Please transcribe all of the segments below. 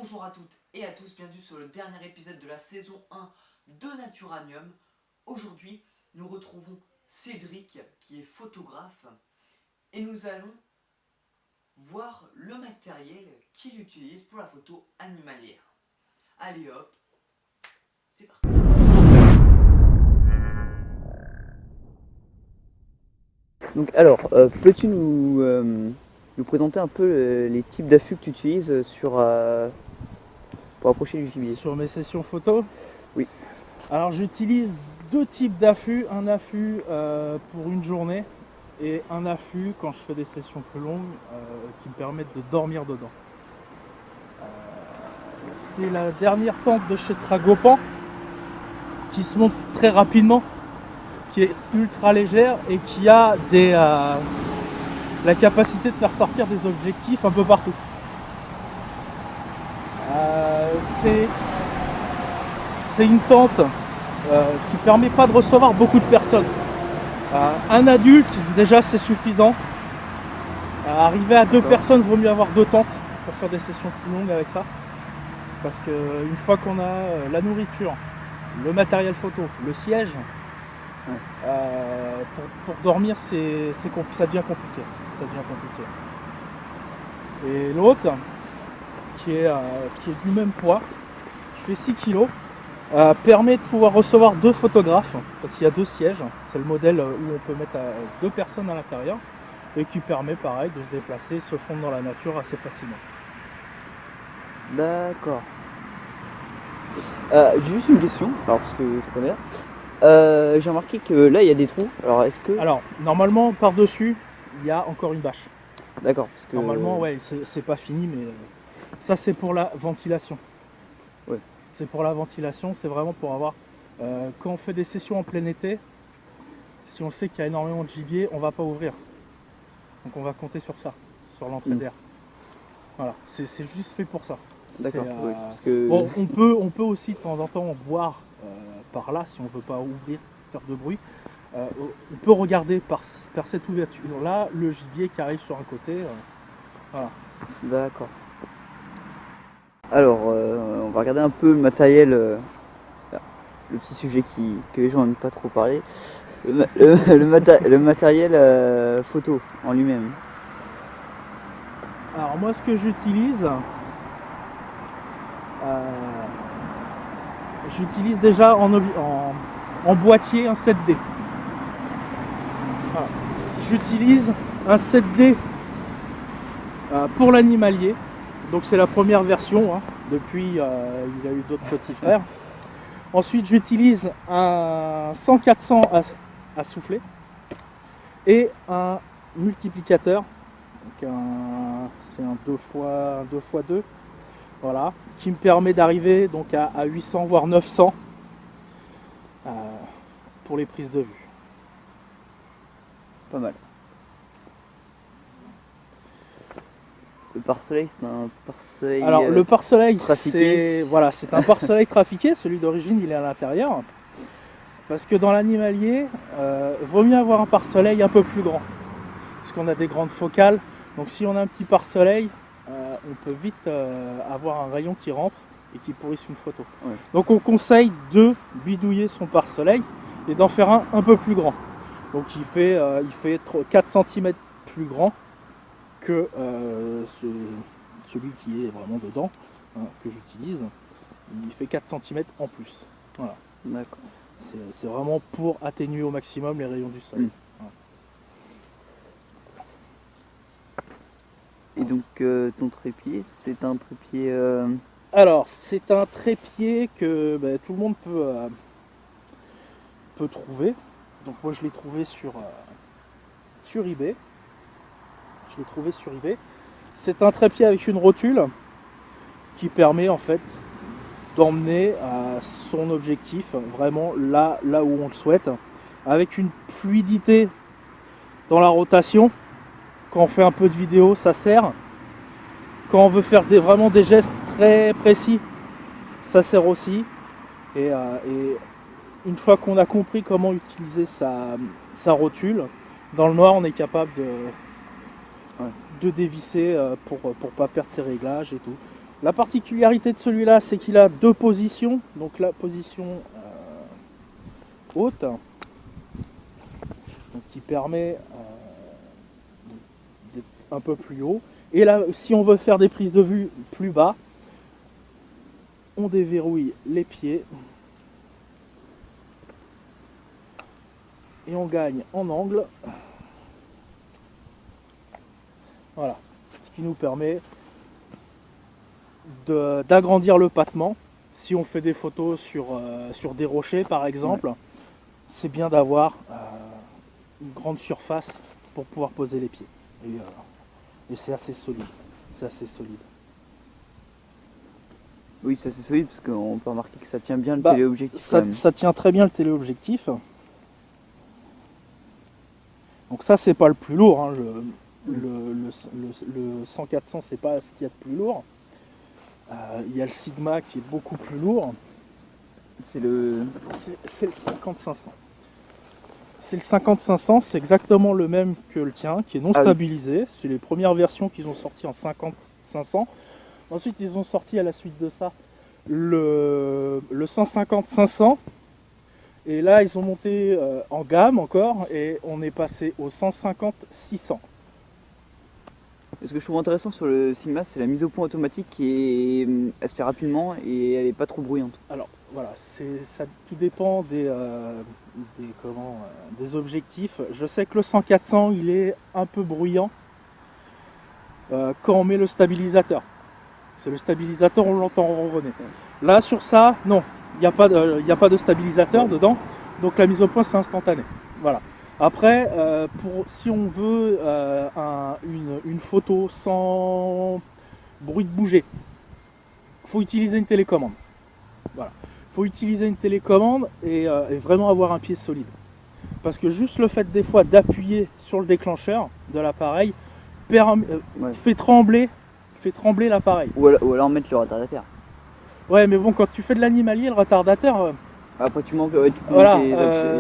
Bonjour à toutes et à tous, bienvenue sur le dernier épisode de la saison 1 de Naturanium. Aujourd'hui, nous retrouvons Cédric qui est photographe et nous allons voir le matériel qu'il utilise pour la photo animalière. Allez hop, c'est parti. Donc alors, peux-tu nous présenter un peu les types d'affûts que tu utilises pour approcher du gibier? Sur mes sessions photo? Oui. Alors j'utilise deux types d'affûts, un affût pour une journée et un affût quand je fais des sessions plus longues qui me permettent de dormir dedans. C'est la dernière tente de chez Tragopan qui se monte très rapidement, qui est ultra légère et qui a la capacité de faire sortir des objectifs un peu partout. C'est une tente qui permet pas de recevoir beaucoup de personnes. Un adulte, déjà c'est suffisant. Arriver à deux personnes, vaut mieux avoir deux tentes pour faire des sessions plus longues avec ça. Parce qu'une fois qu'on a la nourriture, le matériel photo, le siège, pour dormir, ça devient compliqué. Et l'autre, qui est du même poids, qui fait 6 kg, permet de pouvoir recevoir deux photographes, parce qu'il y a deux sièges, c'est le modèle où on peut mettre deux personnes à l'intérieur, et qui permet pareil de se déplacer, se fondre dans la nature assez facilement. D'accord. J'ai juste une question, alors parce que tu connais. J'ai remarqué que là il y a des trous, alors est-ce que... Alors, normalement, par-dessus, il y a encore une bâche. D'accord, parce que... Normalement, ouais, c'est pas fini, mais ça c'est pour la ventilation. Ouais. C'est pour la ventilation, c'est vraiment pour avoir... quand on fait des sessions en plein été, si on sait qu'il y a énormément de gibier, on va pas ouvrir. Donc on va compter sur ça, sur l'entrée d'air. Voilà, c'est juste fait pour ça. D'accord, oui, parce que... Bon, on peut aussi de temps en temps boire par là, si on veut pas ouvrir, faire de bruit. On peut regarder par cette ouverture là le gibier qui arrive sur un côté. Voilà. D'accord. Alors, on va regarder un peu le matériel, le petit sujet que les gens n'aiment pas trop parler. Le matériel photo en lui-même. Alors moi ce que j'utilise déjà en boîtier un 7D. Voilà. J'utilise un 7D pour l'animalier, donc c'est la première version, hein. Depuis il y a eu d'autres petits frères. Ensuite j'utilise un 100-400 à souffler et un multiplicateur, donc c'est un 2x2, voilà, qui me permet d'arriver donc à 800 voire 900 pour les prises de vue. Pas mal. Le pare-soleil, c'est un pare-soleil. Alors le pare-soleil, trafiqué. c'est un pare-soleil trafiqué, celui d'origine il est à l'intérieur. Parce que dans l'animalier, vaut mieux avoir un pare-soleil un peu plus grand. Parce qu'on a des grandes focales, donc si on a un petit pare-soleil, on peut vite avoir un rayon qui rentre et qui pourrisse une photo. Ouais. Donc on conseille de bidouiller son pare-soleil et d'en faire un peu plus grand. Donc il fait 4 cm plus grand que celui qui est vraiment dedans, hein, que j'utilise. Il fait 4 cm en plus. Voilà. D'accord. C'est vraiment pour atténuer au maximum les rayons du soleil. Et donc ton trépied, c'est un trépied... Alors c'est un trépied que tout le monde peut trouver. Donc moi je l'ai trouvé sur eBay. C'est un trépied avec une rotule qui permet en fait d'emmener son objectif vraiment là où on le souhaite, avec une fluidité dans la rotation. Quand on fait un peu de vidéo, ça sert. Quand on veut faire vraiment des gestes très précis, ça sert aussi. Et une fois qu'on a compris comment utiliser sa rotule, dans le noir, on est capable de dévisser pour pas perdre ses réglages et tout. La particularité de celui-là, c'est qu'il a 2 positions. Donc la position haute, donc, qui permet d'être un peu plus haut. Et là, si on veut faire des prises de vue plus bas, on déverrouille les pieds et on gagne en angle. Voilà, ce qui nous permet d'agrandir le battement. Si on fait des photos sur des rochers par exemple, c'est bien d'avoir une grande surface pour pouvoir poser les pieds. Et c'est assez solide. C'est assez solide. Oui, ça c'est solide parce qu'on peut remarquer que ça tient bien le Bah, téléobjectif. quand même. Ça tient très bien le téléobjectif. Donc ça c'est pas le plus lourd, hein. Le 100-400 c'est pas ce qu'il y a de plus lourd. Il y a le Sigma qui est beaucoup plus lourd. C'est le. C'est le 50-500. C'est le 50-500, c'est exactement le même que le tien, qui est non stabilisé. C'est les premières versions qu'ils ont sorties en 50-500. Ensuite, ils ont sorti à la suite de ça le 150-500. Et là, ils ont monté en gamme encore, et on est passé au 150-600. Ce que je trouve intéressant sur le Sigma, c'est la mise au point automatique elle se fait rapidement et elle est pas trop bruyante. Alors voilà, ça tout dépend des objectifs. Je sais que le 100-400 il est un peu bruyant quand on met le stabilisateur. C'est le stabilisateur, on l'entend ronronner. Là sur ça, non, il n'y a pas de stabilisateur dedans, donc la mise au point c'est instantané. Voilà. Après, si on veut une photo sans bruit de bouger, il faut utiliser une télécommande. Voilà. Il faut utiliser une télécommande et vraiment avoir un pied solide. Parce que juste le fait des fois d'appuyer sur le déclencheur de l'appareil fait trembler l'appareil. Ou alors mettre le retardateur. Ouais, mais bon, quand tu fais de l'animalier, le retardateur... Après tu manques, Voilà,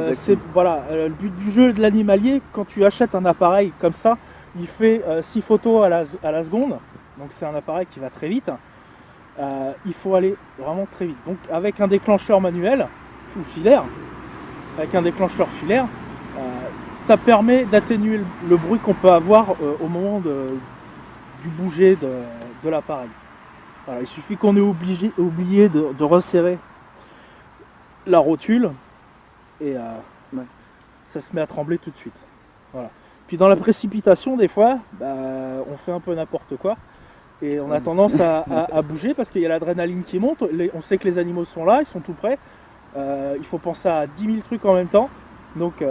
exactement. le but du jeu de l'animalier, quand tu achètes un appareil comme ça, il fait 6 photos à la seconde, donc c'est un appareil qui va très vite. Il faut aller vraiment très vite. Donc avec un déclencheur manuel ou filaire, ça permet d'atténuer le bruit qu'on peut avoir au moment du bouger de l'appareil. Voilà, il suffit qu'on ait oublié de resserrer la rotule et ça se met à trembler tout de suite. Voilà. Puis dans la précipitation, des fois, on fait un peu n'importe quoi et on a tendance à bouger parce qu'il y a l'adrénaline qui monte. On sait que les animaux sont là, ils sont tout près. Il faut penser à 10 000 trucs en même temps. Donc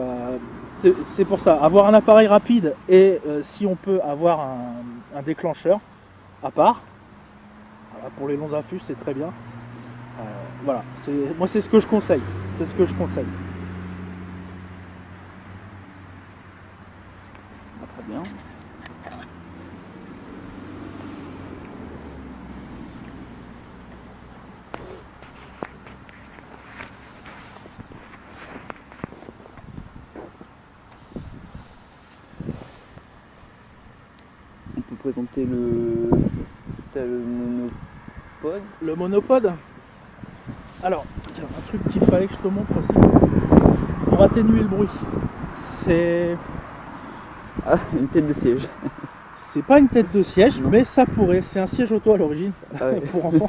c'est pour ça. Avoir un appareil rapide et si on peut avoir un déclencheur à part, voilà, pour les longs infus, c'est très bien. Voilà, moi c'est ce que je conseille. C'est ce que je conseille. Très bien. On peut présenter t'as le monopode. Le monopode. Alors, tiens, un truc qu'il fallait que je te montre aussi pour atténuer le bruit. C'est Une tête de siège. C'est pas une tête de siège, mais ça pourrait. C'est un siège auto à l'origine pour enfants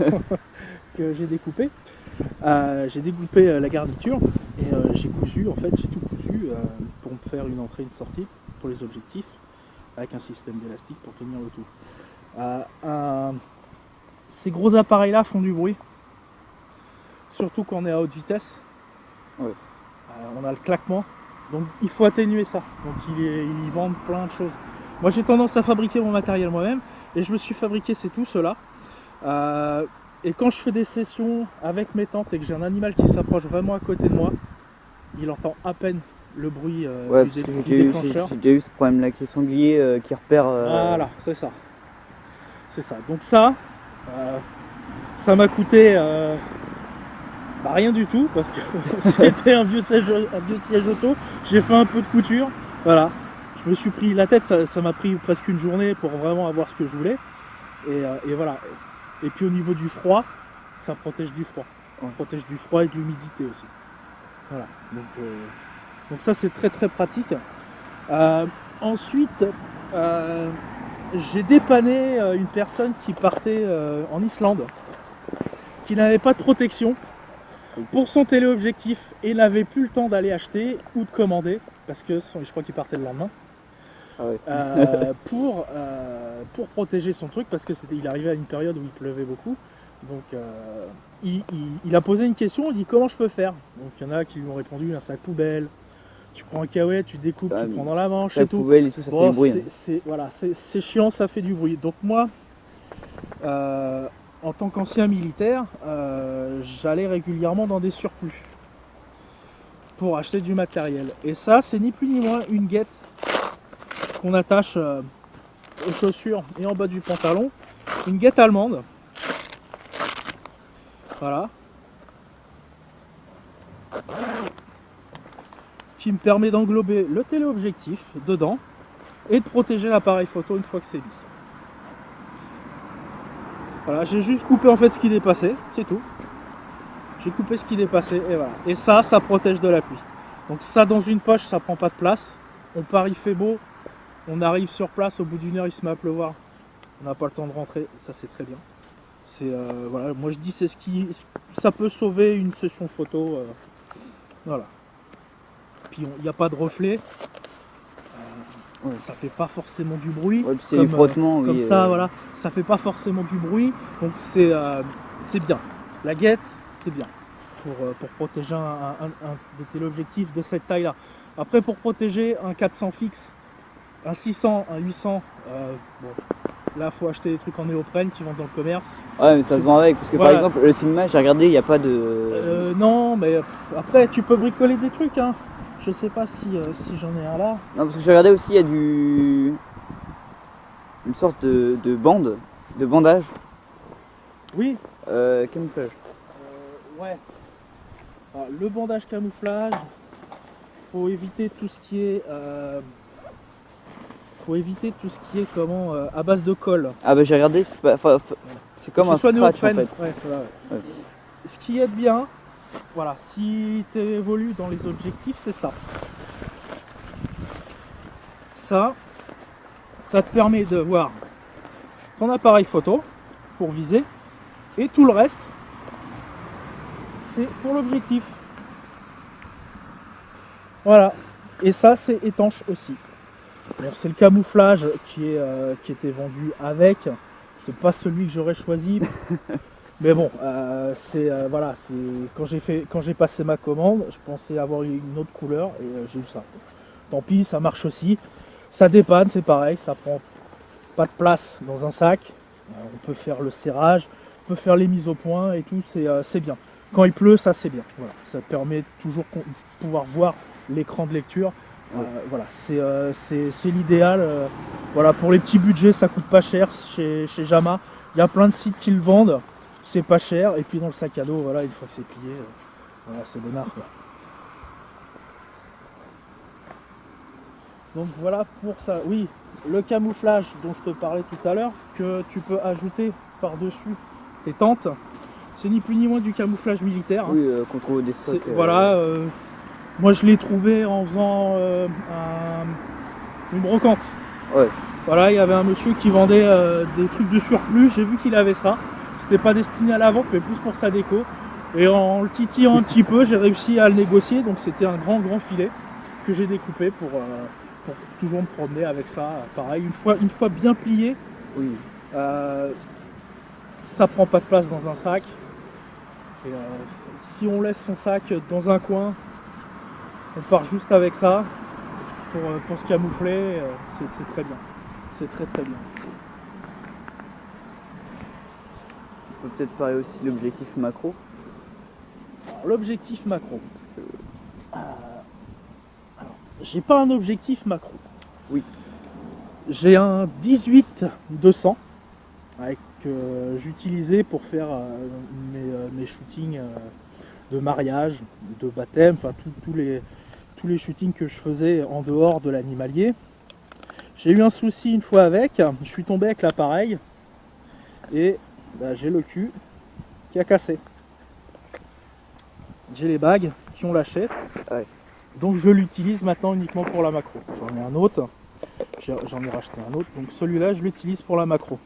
que j'ai découpé. J'ai découpé la garniture et j'ai cousu, en fait, j'ai tout cousu pour me faire une entrée et une sortie pour les objectifs avec un système d'élastique pour tenir le tout. Ces gros appareils là font du bruit, surtout quand on est à haute vitesse. Ouais. On a le claquement, donc il faut atténuer ça. Donc ils vendent plein de choses. Moi j'ai tendance à fabriquer mon matériel moi-même et je me suis fabriqué tout cela. Et quand je fais des sessions avec mes tantes et que j'ai un animal qui s'approche vraiment à côté de moi, il entend à peine le bruit du déclencheur. J'ai déjà eu ce problème là avec les sangliers qui repèrent. Voilà, c'est ça. C'est ça. Donc ça m'a coûté rien du tout parce que c'était un vieux siège auto. J'ai fait un peu de couture. Voilà. Je me suis pris la tête, ça m'a pris presque une journée pour vraiment avoir ce que je voulais. Et voilà. Et puis au niveau du froid, ça protège du froid. Ouais. Ça protège du froid et de l'humidité aussi. Voilà. Donc ça c'est très très pratique. Ensuite, j'ai dépanné une personne qui partait en Islande, qui n'avait pas de protection pour son téléobjectif et n'avait plus le temps d'aller acheter ou de commander, parce que je crois qu'il partait le lendemain, Ah ouais. pour protéger son truc, parce qu'il arrivait à une période où il pleuvait beaucoup. Donc il a posé une question, il dit comment je peux faire. Donc il y en a qui lui ont répondu un sac poubelle, tu prends un caouet, tu découpes, tu prends dans la manche et tout. Poubelle et tout, ça fait du bruit. Voilà, c'est chiant, ça fait du bruit. Donc moi, en tant qu'ancien militaire, j'allais régulièrement dans des surplus pour acheter du matériel. Et ça, c'est ni plus ni moins une guette qu'on attache aux chaussures et en bas du pantalon. Une guette allemande. Voilà. Qui me permet d'englober le téléobjectif dedans et de protéger l'appareil photo une fois que c'est mis. Voilà, j'ai juste coupé en fait ce qui dépassait, c'est tout. J'ai coupé ce qui dépassait et voilà. Et ça protège de la pluie. Donc ça dans une poche, ça prend pas de place. On part, il fait beau. On arrive sur place, au bout d'une heure, il se met à pleuvoir. On n'a pas le temps de rentrer, ça c'est très bien. C'est voilà, moi je dis c'est ça peut sauver une session photo. Voilà. Puis il n'y a pas de reflet. Ouais. Ça fait pas forcément du bruit. Ouais, puis c'est les frottements, comme oui, ça, voilà. Ça fait pas forcément du bruit, donc c'est bien. La guette, c'est bien pour protéger des téléobjectifs de cette taille-là. Après, pour protéger un 400 fixe, un 600, un 800, bon, là, faut acheter des trucs en néoprène qui vendent dans le commerce. Ouais, mais ça se vend avec, parce que voilà. par exemple, le Sigma, j'ai regardé, il n'y a pas de... Non, mais après, tu peux bricoler des trucs, hein. Je sais pas si j'en ai un là. Non, parce que j'ai regardé aussi, il y a une sorte de bande, de bandage. Oui. Camouflage. Ouais. Alors, le bandage camouflage, faut éviter tout ce qui est comment à base de colle. Ah bah j'ai regardé, c'est comme un scratch en fait. Ouais, voilà, ouais. Ce qui est bien, voilà, si tu évolues dans les objectifs, c'est ça. Ça te permet de voir ton appareil photo pour viser et tout le reste, c'est pour l'objectif. Voilà. Et ça, c'est étanche aussi. Bon, c'est le camouflage qui était vendu avec. C'est pas celui que j'aurais choisi. Mais bon, voilà, quand j'ai passé ma commande, je pensais avoir une autre couleur et j'ai eu ça. Tant pis, ça marche aussi. Ça dépanne, c'est pareil, ça prend pas de place dans un sac. On peut faire le serrage, on peut faire les mises au point et tout, c'est bien. Quand il pleut, ça c'est bien. Voilà, ça permet toujours de pouvoir voir l'écran de lecture. Voilà, c'est l'idéal. Voilà, pour les petits budgets, ça coûte pas cher chez Jama. Il y a plein de sites qui le vendent, c'est pas cher. Et puis dans le sac à dos, voilà, une fois que c'est plié, voilà, c'est bonnard, quoi. Donc voilà pour ça. Oui, le camouflage dont je te parlais tout à l'heure, que tu peux ajouter par-dessus tes tentes, c'est ni plus ni moins du camouflage militaire. Oui, qu'on trouve des stocks. Voilà. Moi je l'ai trouvé en faisant une brocante. Ouais. Voilà, il y avait un monsieur qui vendait des trucs de surplus, j'ai vu qu'il avait ça. C'était pas destiné à la vente, mais plus pour sa déco. Et en le titillant un petit peu, j'ai réussi à le négocier. Donc c'était un grand filet que j'ai découpé pour toujours me promener avec ça. Pareil, une fois bien plié, Oui. ça prend pas de place dans un sac. Et, si on laisse son sac dans un coin, on part juste avec ça pour se camoufler, c'est très bien. C'est très très bien. On peut peut-être parler aussi de l'objectif macro. Alors, l'objectif macro. J'ai pas un objectif macro. Oui. J'ai un 18-200 que j'utilisais pour faire mes shootings de mariage, de baptême, enfin tous les shootings que je faisais en dehors de l'animalier. J'ai eu un souci une fois avec, je suis tombé avec l'appareil et bah, j'ai le cul qui a cassé. J'ai les bagues qui ont lâché. Ouais. Donc je l'utilise maintenant uniquement pour la macro. J'en ai un autre. J'en ai racheté un autre. Donc celui-là, je l'utilise pour la macro.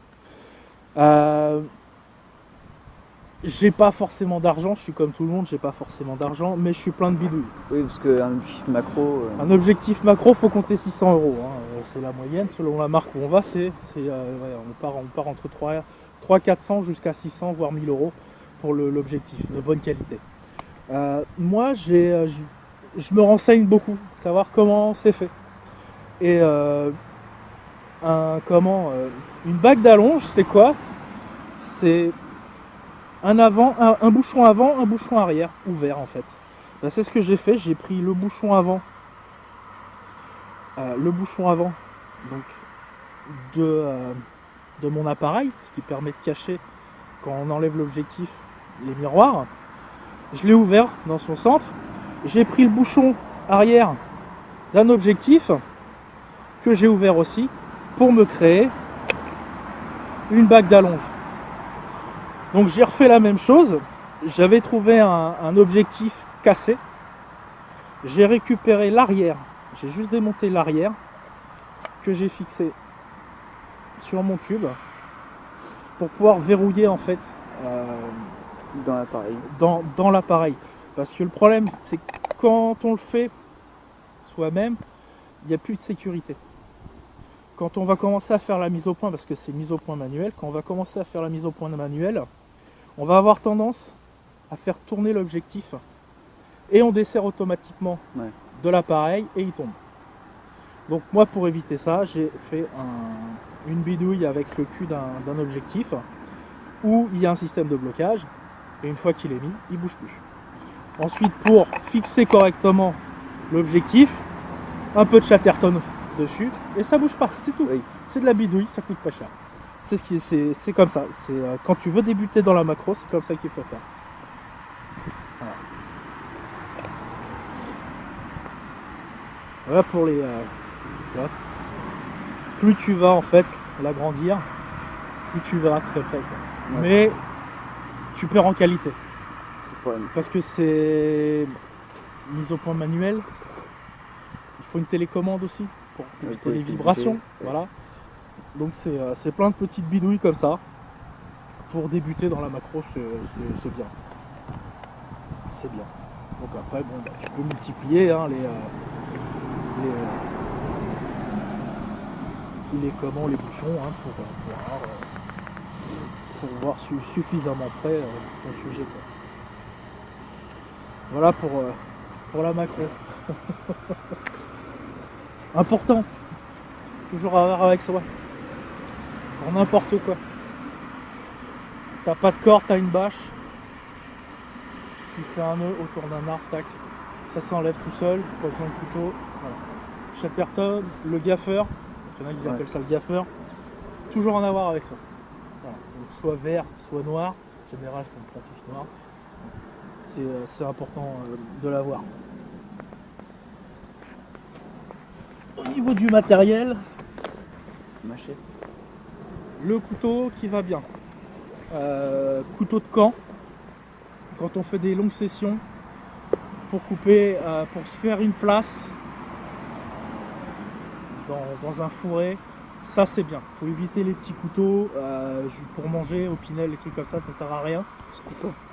J'ai pas forcément d'argent, je suis comme tout le monde, j'ai pas forcément d'argent, mais je suis plein de bidouilles. Oui, parce qu'un objectif macro. Un objectif macro, faut compter 600 €. C'est la moyenne, selon la marque où on va, ouais, on part entre 400 jusqu'à 600, voire 1000 € pour l'objectif de bonne qualité. Moi, je me renseigne beaucoup, savoir comment c'est fait. Et une bague d'allonge, c'est quoi? C'est un bouchon avant, un bouchon arrière, ouvert en fait. Ben, c'est ce que j'ai fait, j'ai pris le bouchon avant donc, de mon appareil, ce qui permet de cacher quand on enlève l'objectif les miroirs. Je l'ai ouvert dans son centre. J'ai pris le bouchon arrière d'un objectif que j'ai ouvert aussi pour me créer une bague d'allonge. Donc j'ai refait la même chose. J'avais trouvé un objectif cassé. J'ai récupéré l'arrière. J'ai juste démonté l'arrière que j'ai fixé sur mon tube pour pouvoir verrouiller en fait Dans l'appareil. Dans l'appareil. Parce que le problème, c'est que quand on le fait soi-même, il n'y a plus de sécurité. Quand on va commencer à faire la mise au point, parce que c'est mise au point manuelle, quand on va commencer à faire la mise au point manuelle, on va avoir tendance à faire tourner l'objectif et on dessert automatiquement de l'appareil et il tombe. Donc moi, pour éviter ça, j'ai fait une bidouille avec le cul d'un objectif où il y a un système de blocage et une fois qu'il est mis, il ne bouge plus. Ensuite, pour fixer correctement l'objectif, un peu de Chatterton dessus et ça bouge pas, c'est tout. Oui. C'est de la bidouille, ça coûte pas cher. C'est comme ça. Quand tu veux débuter dans la macro, c'est comme ça qu'il faut faire. Voilà pour les. Voilà. Plus tu vas en fait l'agrandir, plus tu vas très près. Quoi. Ouais. Mais tu perds en qualité. C'est le problème. Parce que c'est mise au point manuel. Il faut une télécommande aussi pour éviter les vibrations. Voilà. Donc c'est plein de petites bidouilles comme ça. Pour débuter dans la macro, c'est bien. C'est bien. Donc après, bon, bah, tu peux multiplier hein, les bouchons hein, pour voir suffisamment près ton sujet. Quoi. Voilà pour la macro. Important. Toujours avoir avec soi. Pour n'importe quoi. T'as pas de corde, t'as une bâche. Tu fais un nœud autour d'un arbre, tac. Ça s'enlève tout seul, pas besoin de couteau. Voilà. Chatterton, le gaffeur. Il y en a qui appellent ça le gaffeur. Toujours en avoir avec ça. Voilà. Donc, soit vert, soit noir. En général, on prend tous noir. C'est important de l'avoir. Au niveau du matériel, Machette. le couteau qui va bien. Couteau de camp. Quand on fait des longues sessions pour couper, pour se faire une place dans un fourré, ça c'est bien. Il faut éviter les petits couteaux pour manger au Pinel, les trucs comme ça sert à rien.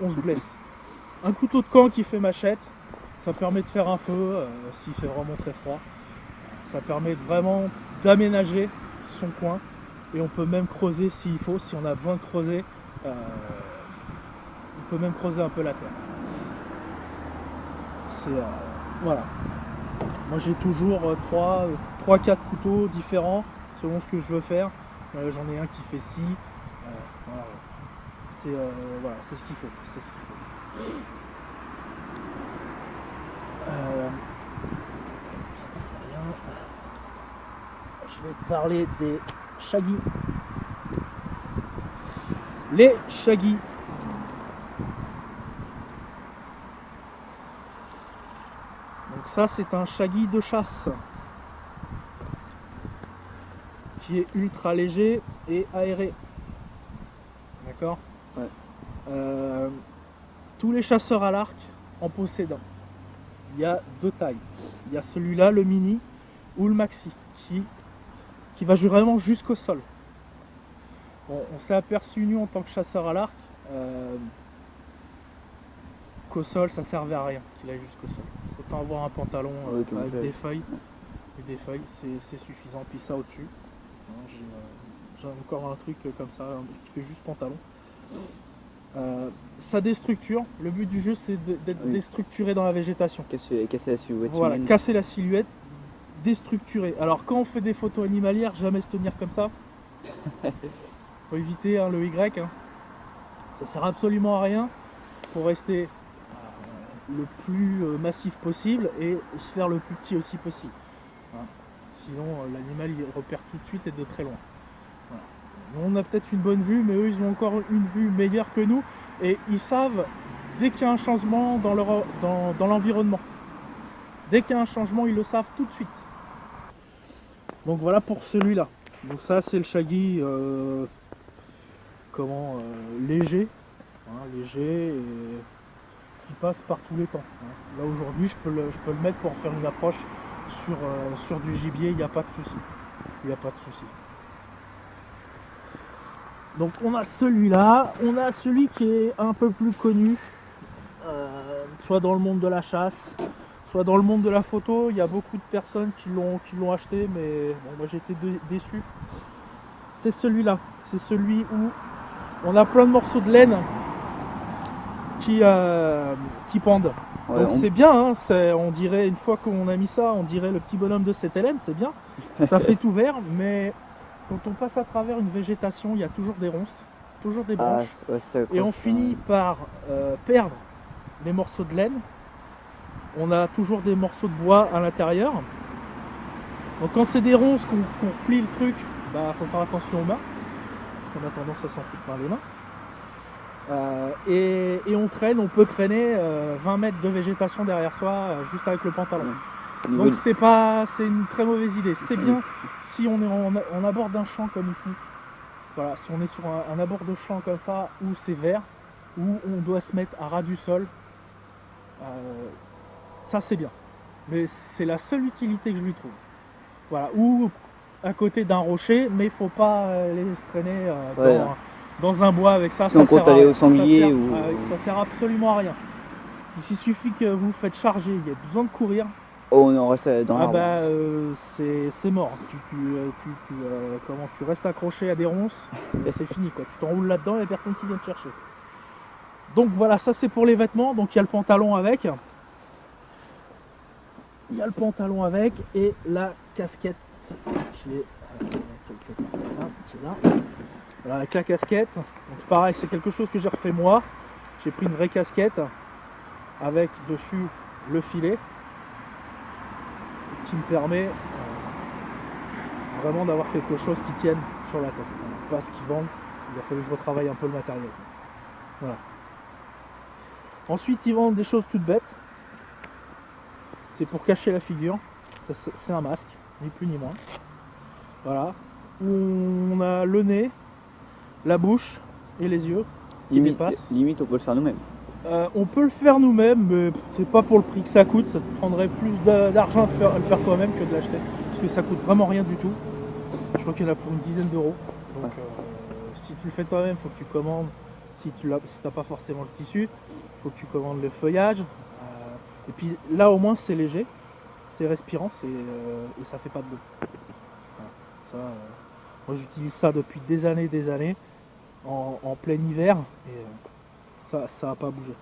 On se blesse. Un couteau de camp qui fait machette, ça permet de faire un feu s'il fait vraiment très froid. Ça permet vraiment d'aménager son coin et on peut même creuser s'il faut, si on a besoin de creuser. On peut même creuser un peu la terre. Voilà. Moi j'ai toujours 3-4 couteaux différents selon ce que je veux faire. J'en ai un qui fait ci. Voilà. C'est ce qu'il faut. C'est rien. Je vais te parler des shaggy. Les shaggy. Donc ça c'est un shaggy de chasse qui est ultra léger et aéré. d'accord? Ouais. Tous les chasseurs à l'arc en possèdent un. Il y a deux tailles. Il y a celui-là, le mini, ou le maxi, qui va vraiment jusqu'au sol. On s'est aperçu, nous, en tant que chasseur à l'arc, qu'au sol, ça servait à rien qu'il aille jusqu'au sol. Autant avoir un pantalon Ouais, avec comme des feuilles. Et des feuilles, c'est suffisant. Puis ça au-dessus. J'ai encore un truc comme ça, qui fait juste pantalon. Ça déstructure. Le but du jeu, c'est d'être déstructuré dans la végétation. Casser la silhouette. Voilà, humaine. casser la silhouette, déstructurer. Alors quand on fait des photos animalières, jamais se tenir comme ça. Faut éviter le Y. Ça sert absolument à rien. Faut rester le plus massif possible et se faire le plus petit aussi possible. Sinon l'animal il repère tout de suite et de très loin. Voilà. Nous, on a peut-être une bonne vue, mais eux ils ont encore une vue meilleure que nous et ils savent dès qu'il y a un changement dans l'environnement. Dès qu'il y a un changement, ils le savent tout de suite. Donc voilà pour celui-là. Donc ça c'est le shaggy léger. Léger et qui passe par tous les temps. Là aujourd'hui je peux le mettre pour faire une approche sur du gibier, il n'y a pas de souci. Il n'y a pas de souci. Donc on a celui-là, on a celui qui est un peu plus connu, soit dans le monde de la chasse, soit dans le monde de la photo. Il y a beaucoup de personnes qui l'ont acheté, mais bon, moi j'étais déçu. C'est celui-là, c'est celui où on a plein de morceaux de laine qui pendent. Ouais, donc c'est bien, on dirait, une fois qu'on a mis ça, on dirait le petit bonhomme de cette Hélène, c'est bien. Ça fait tout vert, mais quand on passe à travers une végétation, il y a toujours des ronces, toujours des branches. Et on finit par perdre les morceaux de laine. On a toujours des morceaux de bois à l'intérieur. Donc quand c'est des ronces qu'on replie le truc, faut faire attention aux mains, parce qu'on a tendance à s'en foutre par les mains. Et on peut traîner 20 mètres de végétation derrière soi juste avec le pantalon. Donc c'est une très mauvaise idée. C'est bien si on est en abord d'un champ comme ici. Voilà, si on est sur un abord de champ comme ça où c'est vert, où on doit se mettre à ras du sol, ça c'est bien. Mais c'est la seule utilité que je lui trouve. Voilà, ou à côté d'un rocher, mais il faut pas les traîner dans un bois avec ça. Si on compte aller au sanglier ça sert absolument à rien. Il suffit que vous faites charger, il y a besoin de courir. Oh, on reste dans l'arbre. C'est mort. Tu restes accroché à des ronces et c'est fini quoi. Tu t'enroules là-dedans, il n'y a personne qui vient te chercher. Donc voilà, ça c'est pour les vêtements. Donc il y a le pantalon avec. Il y a le pantalon avec et la casquette qui est quelque part là, qui est là. Voilà, avec la casquette. Donc pareil, c'est quelque chose que j'ai refait moi. J'ai pris une vraie casquette avec dessus le filet qui me permet vraiment d'avoir quelque chose qui tienne sur la tête. Voilà, pas ce qu'ils vendent. Il a fallu que je retravaille un peu le matériel. Voilà. Ensuite, ils vendent des choses toutes bêtes. C'est pour cacher la figure. C'est un masque, ni plus ni moins. Voilà. Où on a le nez, la bouche et les yeux qui dépassent. Limite, on peut le faire nous-mêmes. On peut le faire nous-mêmes, mais c'est pas pour le prix que ça coûte. Ça te prendrait plus d'argent à le faire toi-même que de l'acheter. Parce que ça coûte vraiment rien du tout. Je crois qu'il y en a pour une dizaine d'euros. Donc si tu le fais toi-même, il faut que tu commandes. Si tu n'as pas forcément le tissu, il faut que tu commandes le feuillage. Et puis là au moins c'est léger, c'est respirant et ça fait pas de l'eau. Voilà. Moi j'utilise ça depuis des années en plein hiver et ça n'a pas bougé.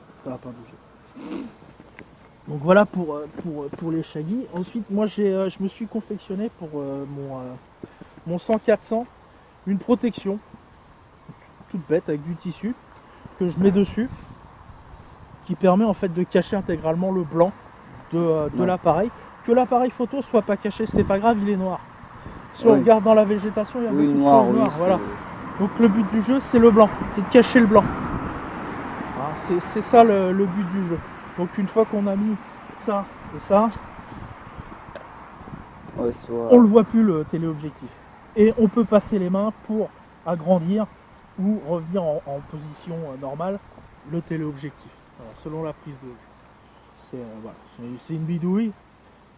Donc voilà pour les shaggy. Ensuite moi je me suis confectionné pour mon 100-400 une protection toute bête avec du tissu que je mets dessus, qui permet en fait de cacher intégralement le blanc de l'appareil. Que l'appareil photo soit pas caché, c'est pas grave, il est noir. Si on regarde dans la végétation, il y a beaucoup de choses noires. Voilà. Donc le but du jeu, c'est le blanc, c'est de cacher le blanc. Voilà, c'est ça le but du jeu. Donc une fois qu'on a mis ça et ça, on le voit plus le téléobjectif. Et on peut passer les mains pour agrandir ou revenir en position normale, le téléobjectif, voilà, selon la prise de vue. Voilà, c'est une bidouille,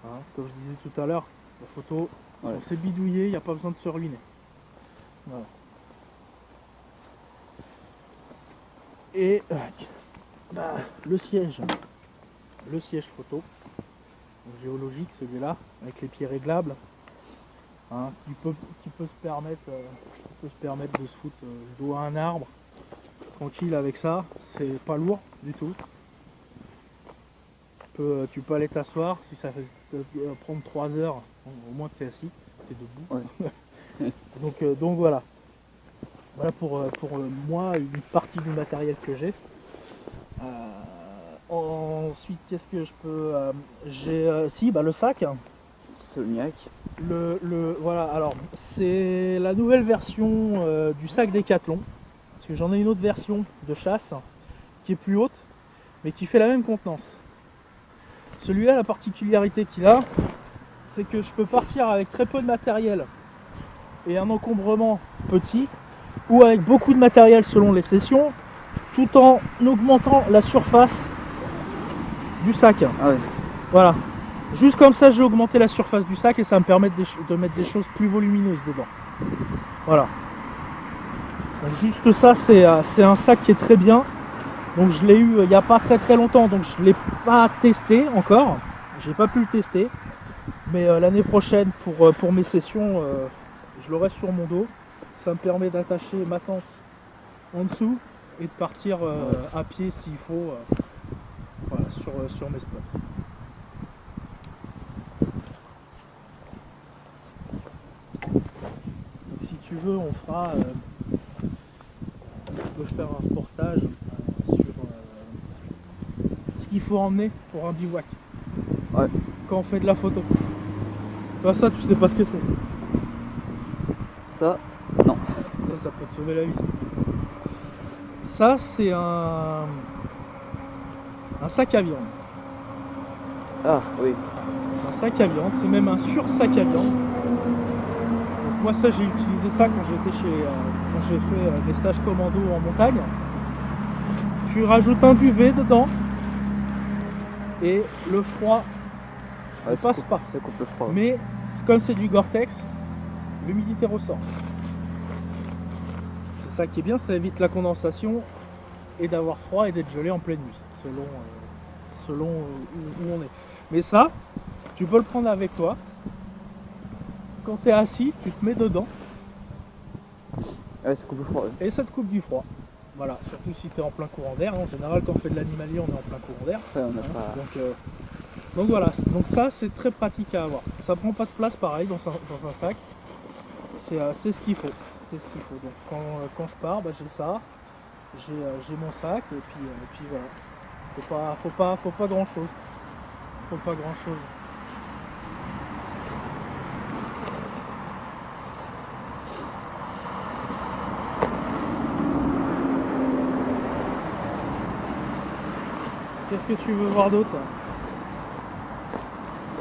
hein, comme je disais tout à l'heure, la photo, Ouais. on s'est bidouillé, il n'y a pas besoin de se ruiner. Voilà. Et le siège photo, donc géologique celui-là, avec les pieds réglables, hein, qui peut se permettre de se foutre le dos à un arbre, tranquille avec ça, c'est pas lourd du tout. Tu peux aller t'asseoir, si ça fait prendre 3 heures, au moins tu es assis, tu es debout. Ouais. donc voilà. Voilà pour moi une partie du matériel que j'ai. Ensuite, qu'est-ce que je peux. J'ai le sac. Solniac. Voilà, alors c'est la nouvelle version du sac Décathlon. Parce que j'en ai une autre version de chasse qui est plus haute, mais qui fait la même contenance. Celui-là, la particularité qu'il a, c'est que je peux partir avec très peu de matériel et un encombrement petit, ou avec beaucoup de matériel selon les sessions, tout en augmentant la surface du sac. Ah ouais. Voilà. Juste comme ça, j'ai augmenté la surface du sac et ça me permet de mettre des choses plus volumineuses dedans. Voilà. Donc juste ça, c'est un sac qui est très bien. Donc je l'ai eu il n'y a pas très longtemps, donc je ne l'ai pas testé encore. J'ai pas pu le tester. Mais l'année prochaine, pour mes sessions, je l'aurai sur mon dos. Ça me permet d'attacher ma tente en dessous et de partir à pied s'il faut voilà, sur mes spots. Donc, si tu veux, on peut faire un reportage sur ce qu'il faut emmener pour un bivouac. Ouais. Quand on fait de la photo. Toi, ça, tu sais pas ce que c'est. Ça, Ça peut te sauver la vie. Ça, c'est un sac à viande. ah oui. C'est un sac à viande, c'est même un sur-sac à viande. Donc, moi, ça, j'ai utilisé ça quand j'ai fait des stages commando en montagne. Tu rajoutes un duvet dedans et le froid ne Ouais, passe pas. Ça coupe le froid. Mais comme c'est du Gore-Tex, l'humidité ressort. C'est ça qui est bien, ça évite la condensation et d'avoir froid et d'être gelé en pleine nuit, selon où on est. Mais ça, tu peux le prendre avec toi. Quand tu es assis, tu te mets dedans Ouais, ça coupe le froid. Ouais. et ça te coupe du froid. Voilà, surtout si tu es en plein courant d'air. En général, quand on fait de l'animalier, on est en plein courant d'air. Après, on n'a pas. Donc voilà, donc ça c'est très pratique à avoir. Ça prend pas de place pareil dans un sac. C'est ce qu'il faut. C'est ce qu'il faut. Donc quand je pars, j'ai ça, j'ai mon sac et puis voilà. Faut pas grand chose. Faut pas grand chose. Qu'est-ce que tu veux voir d'autre? Ouais.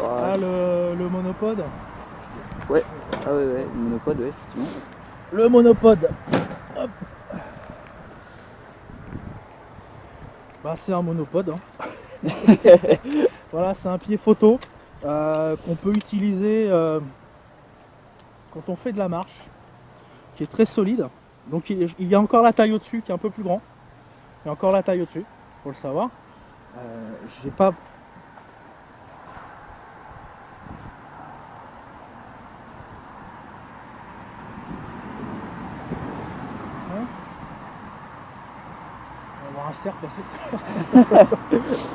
Ah, le monopode. Ouais. Ah ouais, le monopode, ouais, effectivement. Le monopode. Hop. C'est un monopode. Hein. Voilà, c'est un pied photo qu'on peut utiliser quand on fait de la marche, qui est très solide. Donc il y a encore la taille au-dessus qui est un peu plus grand. Il y a encore la taille au-dessus, faut le savoir. J'ai pas. On va voir un cerf passer.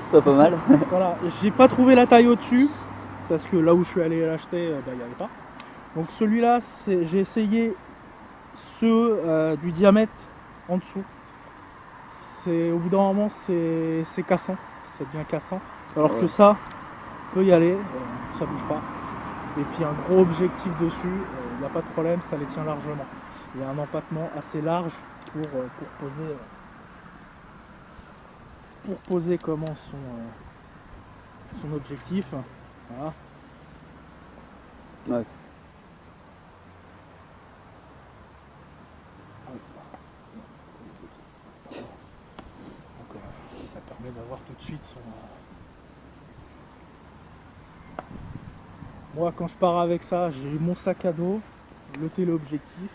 C'est pas mal. Voilà, j'ai pas trouvé la taille au-dessus parce que là où je suis allé l'acheter, il n'y avait pas. Donc celui-là, j'ai essayé ceux du diamètre en dessous. Au bout d'un moment, c'est cassant, ça devient cassant. Alors que ça peut y aller, ça bouge pas. Et puis un gros objectif dessus, il n'y a pas de problème, ça les tient largement. Il y a un empattement assez large pour poser comment son objectif. Voilà. Ouais. permet d'avoir tout de suite son... Moi quand je pars avec ça, j'ai mon sac à dos, le téléobjectif,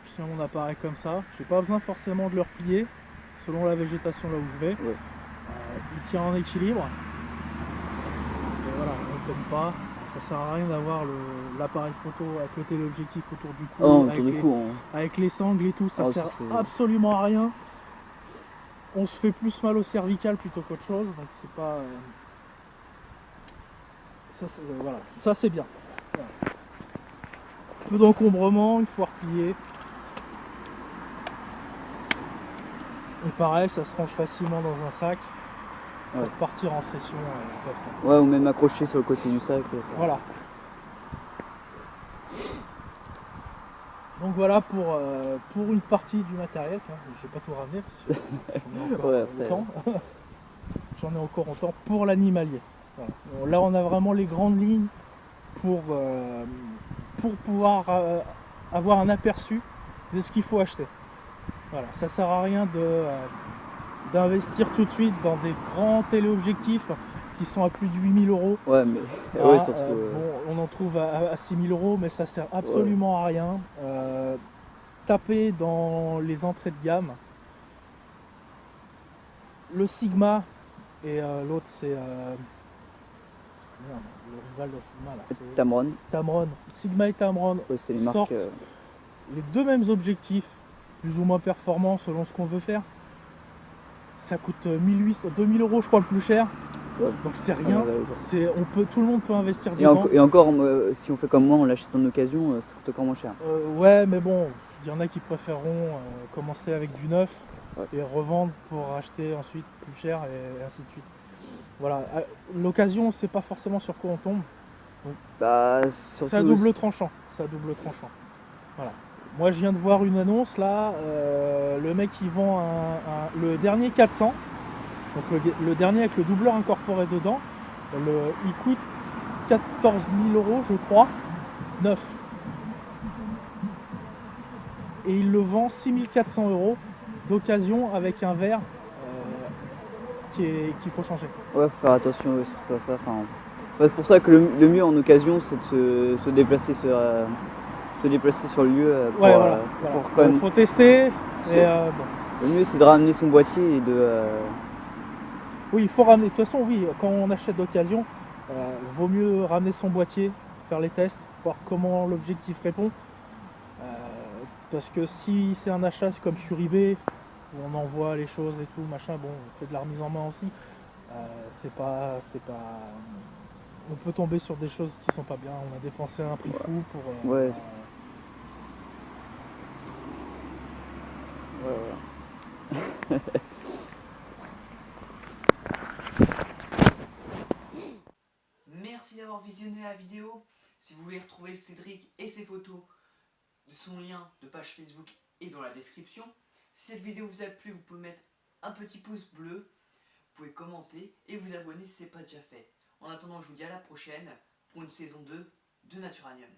je tiens mon appareil comme ça, j'ai pas besoin forcément de le replier selon la végétation là où je vais. Ouais. Il tient en équilibre. Et voilà, on ne tombe pas. Ça sert à rien d'avoir l'appareil photo avec le téléobjectif autour du cou, Oh, avec, autour du les, cou, avec les sangles et tout, ça Ah, sert ça, c'est- absolument à rien. On se fait plus mal au cervical plutôt qu'autre chose, donc c'est pas... voilà, ça c'est bien. Voilà. Peu d'encombrement, il faut replier. Et pareil, ça se range facilement dans un sac pour Ouais. partir en session comme ça. Ouais, ou même accroché sur le côté du sac. Ça. Voilà. Donc voilà pour une partie du matériel. Je vais pas tout ramener parce que j'en ai encore Ouais, après. autant. J'en ai encore autant pour l'animalier. Voilà. Bon, là on a vraiment les grandes lignes pour pouvoir avoir un aperçu de ce qu'il faut acheter. Voilà, ça sert à rien d'investir tout de suite dans des grands téléobjectifs qui sont à plus de 8000 euros. Ouais, mais Ah, ouais, ça trouve. bon, on en trouve à 6000 euros, mais ça sert absolument à rien. Taper dans les entrées de gamme. Le Sigma et l'autre c'est merde, le rival de Sigma là, c'est Tamron, Tamron. Sigma et Tamron ouais, c'est les sortent marques. les deux mêmes objectifs, plus ou moins performants selon ce qu'on veut faire. Ça coûte 1800, 2000 euros je crois le plus cher. Ouais. Donc c'est rien. Ouais. Tout le monde peut investir Et, dedans. et encore, si on fait comme moi, on l'achète en occasion, ça coûte encore moins cher. Ouais, mais bon, il y en a qui préféreront commencer avec du neuf Ouais. et revendre pour acheter ensuite plus cher et ainsi de suite. Voilà, l'occasion, c'est pas forcément sur quoi on tombe. Bah, C'est à double tranchant. C'est à double tranchant. Voilà. Moi, je viens de voir une annonce là. Le mec il vend le dernier 400. Donc le dernier avec le doubleur incorporé dedans. Il coûte 14 000 euros, je crois, neuf. Et il le vend 6400 euros d'occasion avec un verre qu'il faut changer. Ouais, faut faire attention sur ça. Enfin, c'est pour ça que le mieux en occasion, c'est de se déplacer sur le lieu. Pour, Ouais, voilà. pour quand même- Faut tester. Et, bon. Le mieux, c'est de ramener son boîtier et de. Oui, il faut ramener. De toute façon, oui, quand on achète d'occasion, vaut mieux ramener son boîtier, faire les tests, voir comment l'objectif répond. Parce que si c'est un achat comme sur eBay, où on envoie les choses et tout, machin, bon, on fait de la remise en main aussi. C'est pas. On peut tomber sur des choses qui sont pas bien. On a dépensé un prix fou pour. Ouais. Ouais. Merci d'avoir visionné la vidéo. Si vous voulez retrouver Cédric et ses photos, son lien de page Facebook est dans la description. Si cette vidéo vous a plu, vous pouvez mettre un petit pouce bleu, vous pouvez commenter et vous abonner si ce n'est pas déjà fait. En attendant, je vous dis à la prochaine pour une saison 2 de Naturanium.